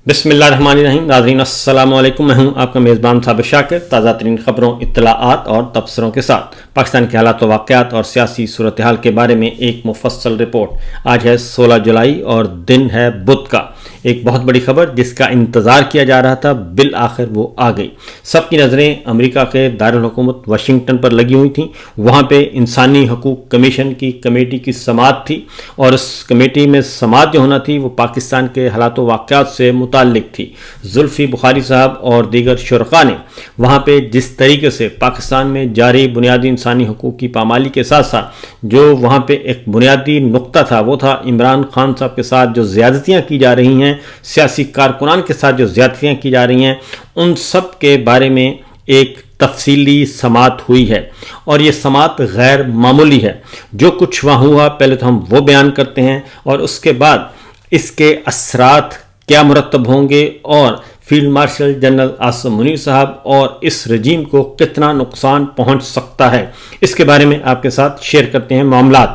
بسم اللہ الرحمن الرحیم. ناظرین السلام علیکم. میں ہوں آپ کا میزبان ثابت شاکر. تازہ ترین خبروں، اطلاعات اور تبصروں کے ساتھ پاکستان کے حالات و واقعات اور سیاسی صورتحال کے بارے میں ایک مفصل رپورٹ. آج ہے 16 جولائی اور دن ہے بدھ کا. ایک بہت بڑی خبر جس کا انتظار کیا جا رہا تھا بالآخر وہ آ گئی. سب کی نظریں امریکہ کے دارالحکومت واشنگٹن پر لگی ہوئی تھیں. وہاں پہ انسانی حقوق کمیشن کی کمیٹی کی سماعت تھی اور اس کمیٹی میں سماعت جو ہونا تھی وہ پاکستان کے حالات و واقعات سے متعلق تھی. زلفی بخاری صاحب اور دیگر شرکاء نے وہاں پہ جس طریقے سے پاکستان میں جاری بنیادی انسانی حقوق کی پامالی کے ساتھ ساتھ جو وہاں پہ ایک بنیادی نقطہ تھا وہ تھا عمران خان صاحب کے ساتھ جو زیادتیاں کی جا رہی ہیں، سیاسی کارکنان کے ساتھ جو زیادتیاں کی جا رہی ہیں، ان سب کے بارے میں ایک تفصیلی سماعت ہوئی ہے. اور یہ سماعت غیر معمولی ہے. جو کچھ وہاں ہوا پہلے تو ہم وہ بیان کرتے ہیں اور اس کے بعد اس کے اثرات کیا مرتب ہوں گے اور field marshal general Asim Munir صاحب اور اس رجیم کو کتنا نقصان پہنچ سکتا ہے، اس کے بارے میں آپ کے ساتھ شیئر کرتے ہیں معاملات.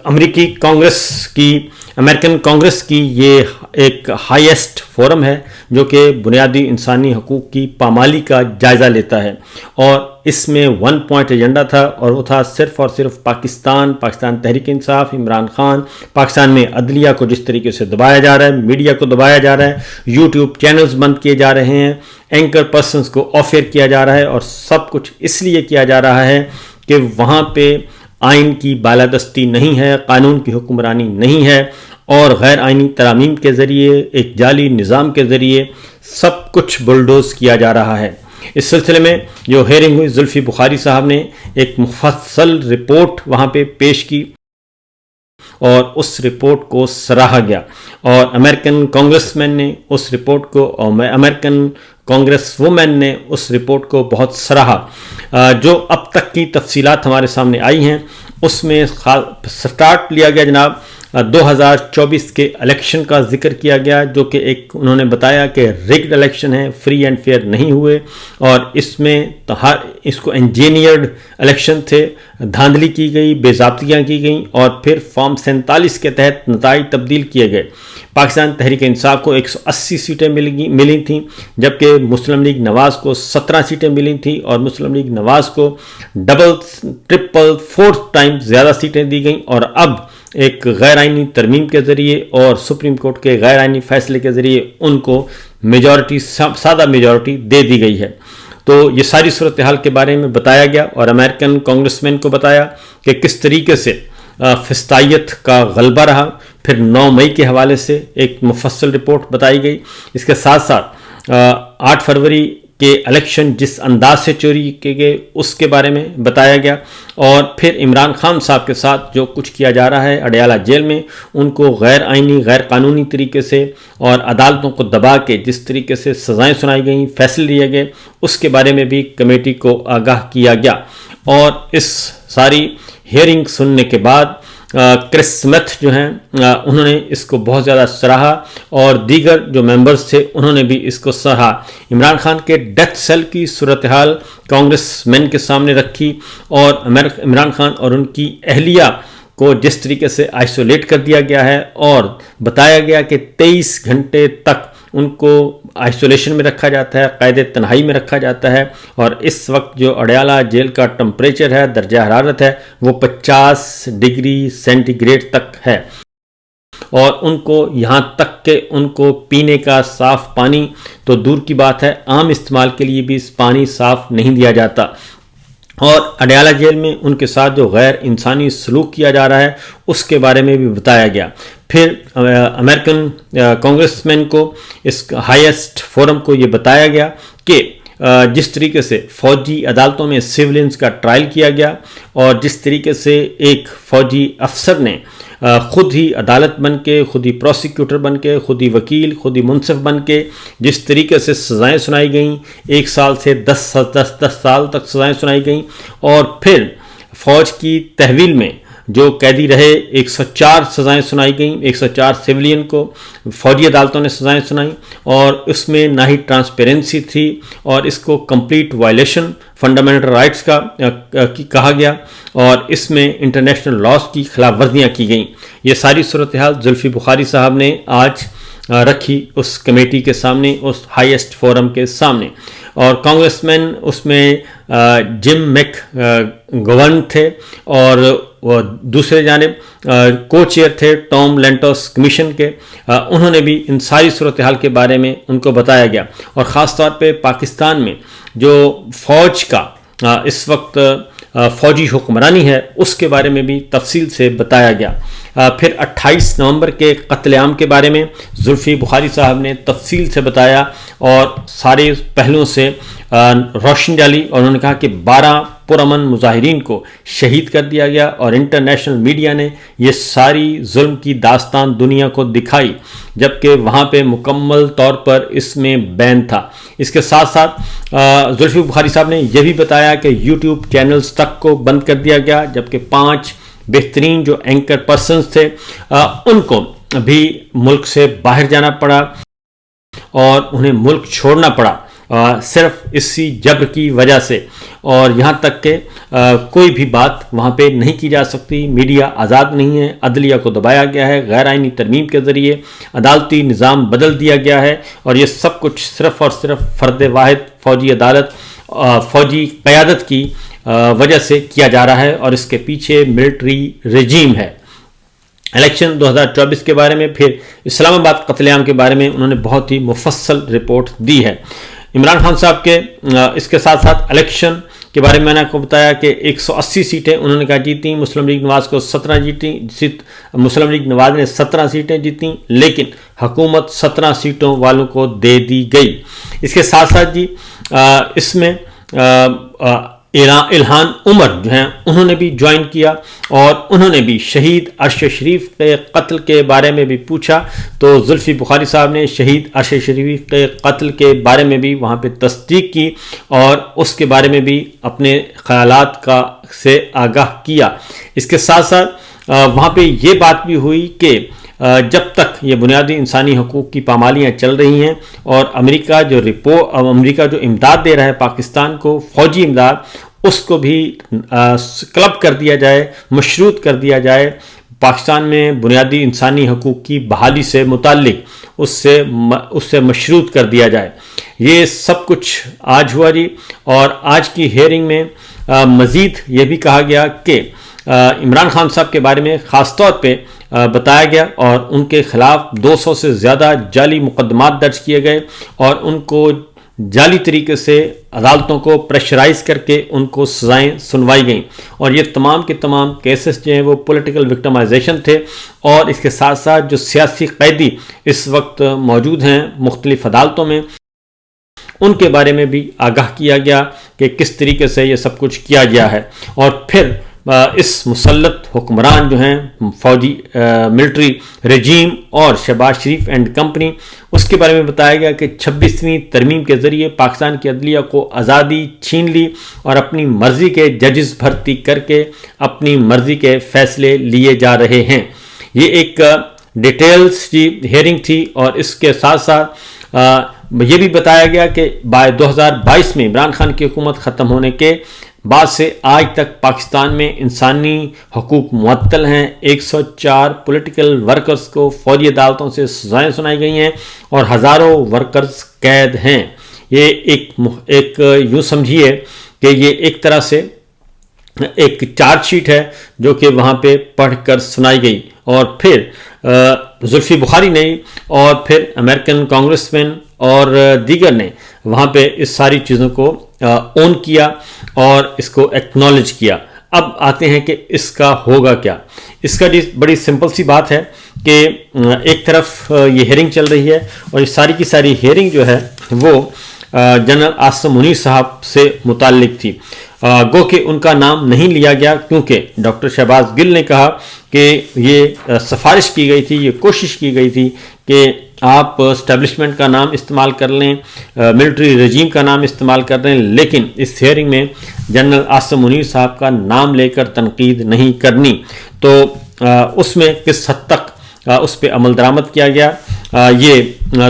امریکن کانگریس کی یہ ایک ہائیسٹ فورم ہے جو کہ بنیادی انسانی حقوق کی پامالی کا جائزہ لیتا ہے، اور اس میں 1 پوائنٹ ایجنڈا تھا اور وہ تھا صرف اور صرف پاکستان تحریک انصاف، عمران خان، پاکستان میں عدلیہ کو جس طریقے سے دبایا جا رہا ہے، میڈیا کو دبایا جا رہا ہے، یوٹیوب چینلز بند کیے جا رہے ہیں، اینکر پرسنز کو آف ایئر کیا جا رہا ہے، اور سب کچھ اس لیے کیا جا رہا ہے کہ وہاں پہ آئین کی بالادستی نہیں ہے، قانون کی حکمرانی نہیں ہے، اور غیر آئینی ترامیم کے ذریعے ایک جعلی نظام کے ذریعے سب کچھ بلڈوز کیا جا رہا ہے. اس سلسلے میں جو ہیئرنگ ہوئی، زلفی بخاری صاحب نے ایک مفصل رپورٹ وہاں پہ پیش کی اور اس رپورٹ کو سراہا گیا، اور امریکن کانگریس مین نے اس رپورٹ کو اور امریکن کانگریس وومین نے اس رپورٹ کو بہت سراہا. جو اب تک کی تفصیلات ہمارے سامنے آئی ہیں اس میں سٹارٹ لیا گیا جناب 2024 کے الیکشن کا ذکر کیا گیا، جو کہ ایک انہوں نے بتایا کہ ریگڈ الیکشن ہے، فری اینڈ فیئر نہیں ہوئے، اور اس میں اس کو انجینئرڈ الیکشن تھے، دھاندلی کی گئی، بے ضابطگیاں کی گئیں، اور پھر فارم 47 کے تحت نتائج تبدیل کیے گئے. پاکستان تحریک انصاف کو 180 سیٹیں ملی تھیں، جبکہ مسلم لیگ نواز کو 17 سیٹیں ملی تھیں، اور مسلم لیگ نواز کو ڈبل، ٹرپل، 4 ٹائم زیادہ سیٹیں دی گئیں، اور اب ایک غیر آئینی ترمیم کے ذریعے اور سپریم کورٹ کے غیر آئینی فیصلے کے ذریعے ان کو میجورٹی، سادہ میجورٹی دے دی گئی ہے. تو یہ ساری صورتحال کے بارے میں بتایا گیا، اور امریکن کانگریس مین کو بتایا کہ کس طریقے سے فسطائیت کا غلبہ رہا. پھر 9 مئی کے حوالے سے ایک مفصل رپورٹ بتائی گئی. اس کے ساتھ ساتھ 8 فروری کے الیکشن جس انداز سے چوری کیے گئے اس کے بارے میں بتایا گیا، اور پھر عمران خان صاحب کے ساتھ جو کچھ کیا جا رہا ہے اڈیالہ جیل میں، ان کو غیر آئینی، غیر قانونی طریقے سے اور عدالتوں کو دبا کے جس طریقے سے سزائیں سنائی گئیں، فیصلے لیے گئے، اس کے بارے میں بھی کمیٹی کو آگاہ کیا گیا. اور اس ساری ہیئرنگ سننے کے بعد کرس سمتھ جو ہیں انہوں نے اس کو بہت زیادہ سراہا، اور دیگر جو ممبرز تھے انہوں نے بھی اس کو سراہا. عمران خان کے ڈیتھ سیل کی صورتحال کانگریس مین کے سامنے رکھی، اور عمران خان اور ان کی اہلیہ کو جس طریقے سے آئسولیٹ کر دیا گیا ہے، اور بتایا گیا کہ 23 گھنٹے تک ان کو آئسولیشن میں رکھا جاتا ہے، قید تنہائی میں رکھا جاتا ہے، اور اس وقت جو اڈیالہ جیل کا ٹمپریچر ہے، درجہ حرارت ہے، وہ 50 ڈگری سینٹی گریڈ تک ہے، اور ان کو یہاں تک کہ ان کو پینے کا صاف پانی تو دور کی بات ہے، عام استعمال کے لیے بھی پانی صاف نہیں دیا جاتا. اور اڈیالہ جیل میں ان کے ساتھ جو غیر انسانی سلوک کیا جا رہا ہے اس کے بارے میں بھی بتایا گیا. پھر امریکن کانگریس مین کو، اس ہائیسٹ فورم کو یہ بتایا گیا کہ جس طریقے سے فوجی عدالتوں میں سیولینز کا ٹرائل کیا گیا، اور جس طریقے سے ایک فوجی افسر نے خود ہی عدالت بن کے، خود ہی پروسیکیوٹر بن کے، خود ہی وکیل، خود ہی منصف بن کے جس طریقے سے سزائیں سنائی گئیں، 1 سال سے 10 سال تک سزائیں سنائی گئیں، اور پھر فوج کی تحویل میں جو قیدی رہے 104 سزائیں سنائی گئیں، 104 سیولین کو فوجی عدالتوں نے سزائیں سنائیں، اور اس میں نہ ہی ٹرانسپیرنسی تھی، اور اس کو کمپلیٹ وائلیشن فنڈامنٹل رائٹس کا کہا گیا، اور اس میں انٹرنیشنل لاز کی خلاف ورزیاں کی گئیں. یہ ساری صورتحال زلفی بخاری صاحب نے آج رکھی اس کمیٹی کے سامنے، اس ہائیسٹ فورم کے سامنے، اور کانگریس مین اس میں جم میک گورن تھے، اور دوسرے جانب کو چیئر تھے ٹام لینٹوس کمیشن کے. انہوں نے بھی ان ساری صورتحال کے بارے میں ان کو بتایا گیا، اور خاص طور پہ پاکستان میں جو فوج کا اس وقت فوجی حکمرانی ہے اس کے بارے میں بھی تفصیل سے بتایا گیا. پھر 28 نومبر کے قتل عام کے بارے میں زلفی بخاری صاحب نے تفصیل سے بتایا اور سارے پہلوؤں سے روشنی ڈالی، اور انہوں نے کہا کہ 12 پرامن مظاہرین کو شہید کر دیا گیا، اور انٹرنیشنل میڈیا نے یہ ساری ظلم کی داستان دنیا کو دکھائی، جبکہ وہاں پہ مکمل طور پر اس میں بین تھا. اس کے ساتھ ساتھ زلفی بخاری صاحب نے یہ بھی بتایا کہ یوٹیوب چینلز تک کو بند کر دیا گیا، جبکہ 5 بہترین جو اینکر پرسنز تھے ان کو بھی ملک سے باہر جانا پڑا اور انہیں ملک چھوڑنا پڑا صرف اسی جبر کی وجہ سے، اور یہاں تک کہ کوئی بھی بات وہاں پہ نہیں کی جا سکتی، میڈیا آزاد نہیں ہے، عدلیہ کو دبایا گیا ہے، غیر آئینی ترمیم کے ذریعے عدالتی نظام بدل دیا گیا ہے، اور یہ سب کچھ صرف اور صرف فرد واحد فوجی عدالت فوجی قیادت کی وجہ سے کیا جا رہا ہے، اور اس کے پیچھے ملٹری رجیم ہے. الیکشن 2024 کے بارے میں، پھر اسلام آباد قتل عام کے بارے میں انہوں نے بہت ہی مفصل رپورٹ دی ہے. عمران خان صاحب کے اس کے ساتھ ساتھ الیکشن کے بارے میں نے آپ کو بتایا کہ 180 سیٹیں انہوں نے کہا جیتیں، مسلم لیگ نواز کو 17 مسلم لیگ نواز نے 17 سیٹیں جیتیں، لیکن حکومت 17 سیٹوں والوں کو دے دی گئی. اس کے ساتھ ساتھ جی اس میں الہان عمر جو ہیں انہوں نے بھی جوائن کیا، اور انہوں نے بھی شہید ارشد شریف کے قتل کے بارے میں بھی پوچھا. تو زلفی بخاری صاحب نے شہید ارشد شریف کے قتل کے بارے میں بھی وہاں پہ تصدیق کی، اور اس کے بارے میں بھی اپنے خیالات سے آگاہ کیا. اس کے ساتھ ساتھ وہاں پہ یہ بات بھی ہوئی کہ جب تک یہ بنیادی انسانی حقوق کی پامالیاں چل رہی ہیں، اور امریکہ جو امداد دے رہا ہے پاکستان کو، فوجی امداد، اس کو بھی کلب کر دیا جائے، مشروط کر دیا جائے، پاکستان میں بنیادی انسانی حقوق کی بحالی سے متعلق اس سے مشروط کر دیا جائے. یہ سب کچھ آج ہوا جی. اور آج کی ہیئرنگ میں مزید یہ بھی کہا گیا کہ عمران خان صاحب کے بارے میں خاص طور پہ بتایا گیا، اور ان کے خلاف 200 سے زیادہ جعلی مقدمات درج کیے گئے، اور ان کو جعلی طریقے سے عدالتوں کو پریشرائز کر کے ان کو سزائیں سنوائی گئیں، اور یہ تمام کے تمام کیسز جو ہیں وہ پولیٹیکل وکٹمائزیشن تھے. اور اس کے ساتھ ساتھ جو سیاسی قیدی اس وقت موجود ہیں مختلف عدالتوں میں، ان کے بارے میں بھی آگاہ کیا گیا کہ کس طریقے سے یہ سب کچھ کیا گیا ہے. اور پھر اس مسلط حکمران جو ہیں فوجی ملٹری رجیم اور شہباز شریف اینڈ کمپنی، اس کے بارے میں بتایا گیا کہ 26ویں ترمیم کے ذریعے پاکستان کی عدلیہ کو آزادی چھین لی، اور اپنی مرضی کے ججز بھرتی کر کے اپنی مرضی کے فیصلے لیے جا رہے ہیں. یہ ایک ڈیٹیلز کی ہیئرنگ تھی. اور اس کے ساتھ ساتھ یہ بھی بتایا گیا کہ 2022 میں عمران خان کی حکومت ختم ہونے کے بعد سے آج تک پاکستان میں انسانی حقوق معطل ہیں. 104 پولیٹیکل ورکرز کو فوجی عدالتوں سے سزائیں سنائی گئی ہیں، اور ہزاروں ورکرز قید ہیں. یہ ایک یوں سمجھیے کہ یہ ایک طرح سے ایک چارج شیٹ ہے جو کہ وہاں پہ پڑھ کر سنائی گئی. اور پھر زلفی بخاری نے اور پھر امریکن کانگریس مین اور دیگر نے وہاں پہ اس ساری چیزوں کو اون کیا اور اس کو ایکنالج کیا. اب آتے ہیں کہ اس کا ہوگا کیا. اس کا بڑی سمپل سی بات ہے کہ ایک طرف یہ ہیئرنگ چل رہی ہے، اور یہ ساری کی ساری ہیئرنگ جو ہے وہ جنرل عاصم منیر صاحب سے متعلق تھی. گو کہ ان کا نام نہیں لیا گیا، کیونکہ ڈاکٹر شہباز گل نے کہا کہ یہ سفارش کی گئی تھی، یہ کوشش کی گئی تھی کہ آپ اسٹیبلشمنٹ کا نام استعمال کر لیں، ملٹری رجیم کا نام استعمال کر لیں، لیکن اس ہیئرنگ میں جنرل عاصم منیر صاحب کا نام لے کر تنقید نہیں کرنی. تو اس میں کس حد تک اس پہ عمل درآمد کیا گیا، یہ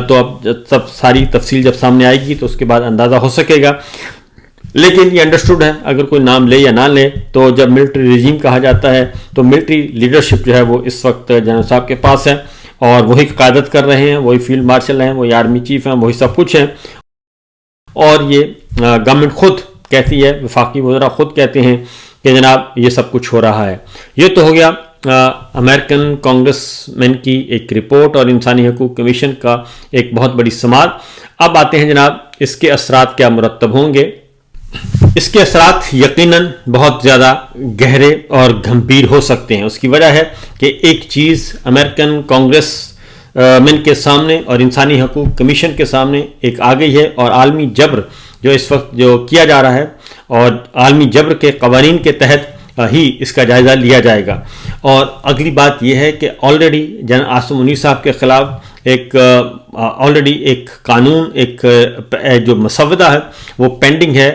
تو اب سب ساری تفصیل جب سامنے آئے گی تو اس کے بعد اندازہ ہو سکے گا. لیکن یہ انڈرسٹوڈ ہے، اگر کوئی نام لے یا نہ لے، تو جب ملٹری رجیم کہا جاتا ہے تو ملٹری لیڈرشپ جو ہے وہ اس وقت جنرل صاحب کے پاس ہے، اور وہی قیادت کر رہے ہیں، وہی فیلڈ مارشل ہیں، وہی آرمی چیف ہیں، وہی سب کچھ ہیں، اور یہ گورنمنٹ خود کہتی ہے، وفاقی وزراء خود کہتے ہیں کہ جناب یہ سب کچھ ہو رہا ہے۔ یہ تو ہو گیا امریکن کانگریس مین کی ایک رپورٹ اور انسانی حقوق کمیشن کا ایک بہت بڑی سماعت۔ اب آتے ہیں جناب اس کے اثرات کیا مرتب ہوں گے۔ اس کے اثرات یقیناً بہت زیادہ گہرے اور گھمبیر ہو سکتے ہیں۔ اس کی وجہ ہے کہ ایک چیز امریکن کانگریس مین کے سامنے اور انسانی حقوق کمیشن کے سامنے ایک آ گئی ہے، اور عالمی جبر جو اس وقت جو کیا جا رہا ہے، اور عالمی جبر کے قوانین کے تحت ہی اس کا جائزہ لیا جائے گا۔ اور اگلی بات یہ ہے کہ آلریڈی جناب عاصم منیر صاحب کے خلاف آلریڈی ایک قانون، ایک جو مسودہ ہے وہ پینڈنگ ہے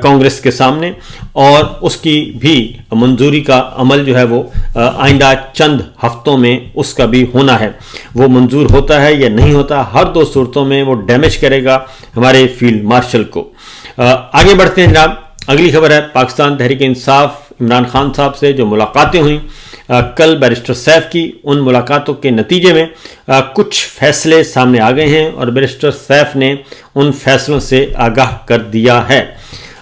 کانگریس کے سامنے، اور اس کی بھی منظوری کا عمل جو ہے وہ آئندہ چند ہفتوں میں اس کا بھی ہونا ہے۔ وہ منظور ہوتا ہے یا نہیں ہوتا، ہر دو صورتوں میں وہ ڈیمیج کرے گا ہمارے فیلڈ مارشل کو۔ آگے بڑھتے ہیں جناب، اگلی خبر ہے پاکستان تحریک انصاف عمران خان صاحب سے جو ملاقاتیں ہوئیں کل بیرسٹر سیف کی، ان ملاقاتوں کے نتیجے میں کچھ فیصلے سامنے آ گئے ہیں، اور بیرسٹر سیف نے ان فیصلوں سے آگاہ کر دیا ہے،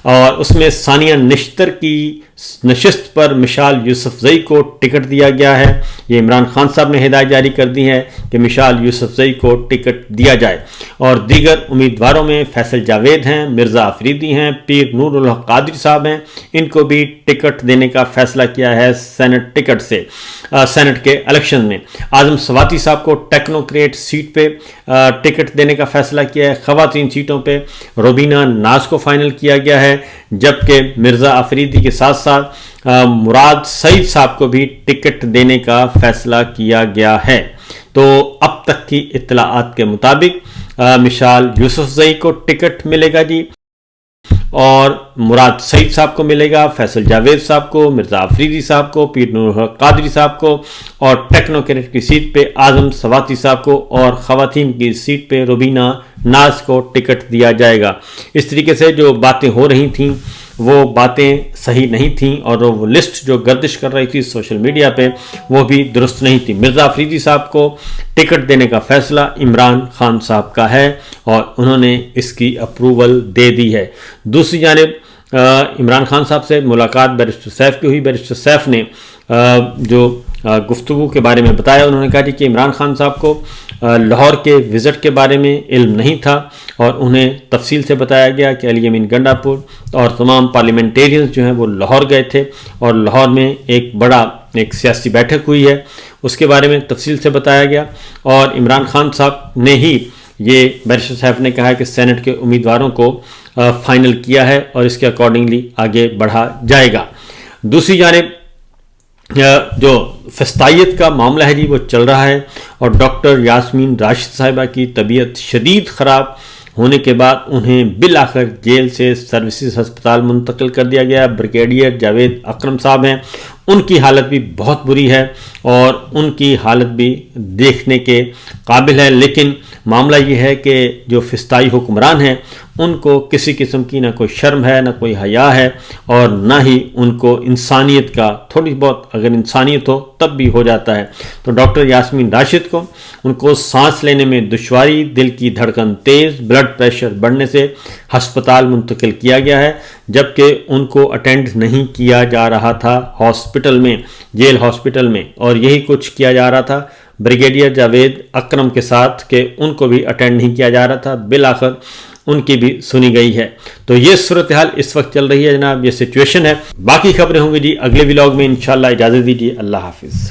اور اس میں ثانیہ نشتر کی نشست پر مشال یوسفزئی کو ٹکٹ دیا گیا ہے۔ یہ عمران خان صاحب نے ہدایت جاری کر دی ہے کہ مشال یوسفزئی کو ٹکٹ دیا جائے، اور دیگر امیدواروں میں فیصل جاوید ہیں، مرزا آفریدی ہیں، پیر نور الحق قادری صاحب ہیں، ان کو بھی ٹکٹ دینے کا فیصلہ کیا ہے سینٹ ٹکٹ سے۔ سینٹ کے الیکشن میں اعظم سواتی صاحب کو ٹیکنوکریٹ سیٹ پہ ٹکٹ دینے کا فیصلہ کیا ہے۔ خواتین سیٹوں پہ روبینہ ناز کو فائنل کیا گیا ہے، جبکہ مرزا آفریدی کے ساتھ ساتھ مراد سعید صاحب کو بھی ٹکٹ دینے کا فیصلہ کیا گیا ہے۔ تو اب تک کی اطلاعات کے مطابق مشال یوسفزئی کو ٹکٹ ملے گا جی، اور مراد سعید صاحب کو ملے گا، فیصل جاوید صاحب کو، مرزا آفریدی صاحب کو، پیر نور الحق قادری صاحب کو، اور ٹیکنوکریٹ کی سیٹ پہ اعظم سواتی صاحب کو، اور خواتین کی سیٹ پہ روبینہ ناز کو ٹکٹ دیا جائے گا۔ اس طریقے سے جو باتیں ہو رہی تھیں وہ باتیں صحیح نہیں تھیں، اور وہ لسٹ جو گردش کر رہی تھی سوشل میڈیا پہ وہ بھی درست نہیں تھی۔ مرزا آفریدی صاحب کو ٹکٹ دینے کا فیصلہ عمران خان صاحب کا ہے، اور انہوں نے اس کی اپروول دے دی ہے۔ دوسری جانب عمران خان صاحب سے ملاقات بیرسٹر سیف کی ہوئی۔ بیرسٹر سیف نے جو گفتگو کے بارے میں بتایا، انہوں نے کہا کہ عمران خان صاحب کو لاہور کے وزٹ کے بارے میں علم نہیں تھا، اور انہیں تفصیل سے بتایا گیا کہ علی امین گنڈا پور اور تمام پارلیمنٹیرینز جو ہیں وہ لاہور گئے تھے، اور لاہور میں ایک سیاسی بیٹھک ہوئی ہے، اس کے بارے میں تفصیل سے بتایا گیا، اور عمران خان صاحب نے ہی یہ بیرسٹر صاحب نے کہا کہ سینٹ کے امیدواروں کو فائنل کیا ہے، اور اس کے اکارڈنگلی آگے بڑھا جائے گا۔ دوسری جانب جو فسطائیت کا معاملہ ہے جی وہ چل رہا ہے، اور ڈاکٹر یاسمین راشد صاحبہ کی طبیعت شدید خراب ہونے کے بعد انہیں بالآخر جیل سے سروسز ہسپتال منتقل کر دیا گیا۔ بریگیڈیئر جاوید اکرم صاحب ہیں، ان کی حالت بھی بہت بری ہے، اور ان کی حالت بھی دیکھنے کے قابل ہے، لیکن معاملہ یہ ہے کہ جو فسطائی حکمران ہیں ان کو کسی قسم کی نہ کوئی شرم ہے، نہ کوئی حیا ہے، اور نہ ہی ان کو انسانیت کا تھوڑی بہت اگر انسانیت ہو تب بھی ہو جاتا ہے۔ تو ڈاکٹر یاسمین راشد کو ان کو سانس لینے میں دشواری، دل کی دھڑکن تیز، بلڈ پریشر بڑھنے سے ہسپتال منتقل کیا گیا ہے، جبکہ ان کو اٹینڈ نہیں کیا جا رہا تھا ہاسپٹل میں، جیل ہاسپٹل میں، اور یہی کچھ کیا جا رہا تھا بریگیڈیئر جاوید اکرم کے ساتھ کہ ان کو بھی اٹینڈ نہیں کیا جا رہا تھا۔ بالآخر ان کی بھی سنی گئی ہے۔ تو یہ صورتحال اس وقت چل رہی ہے جناب، یہ سچویشن ہے۔ باقی خبریں ہوں گی جی اگلے ولاگ میں انشاءاللہ۔ اجازت دیجیے، اللہ حافظ۔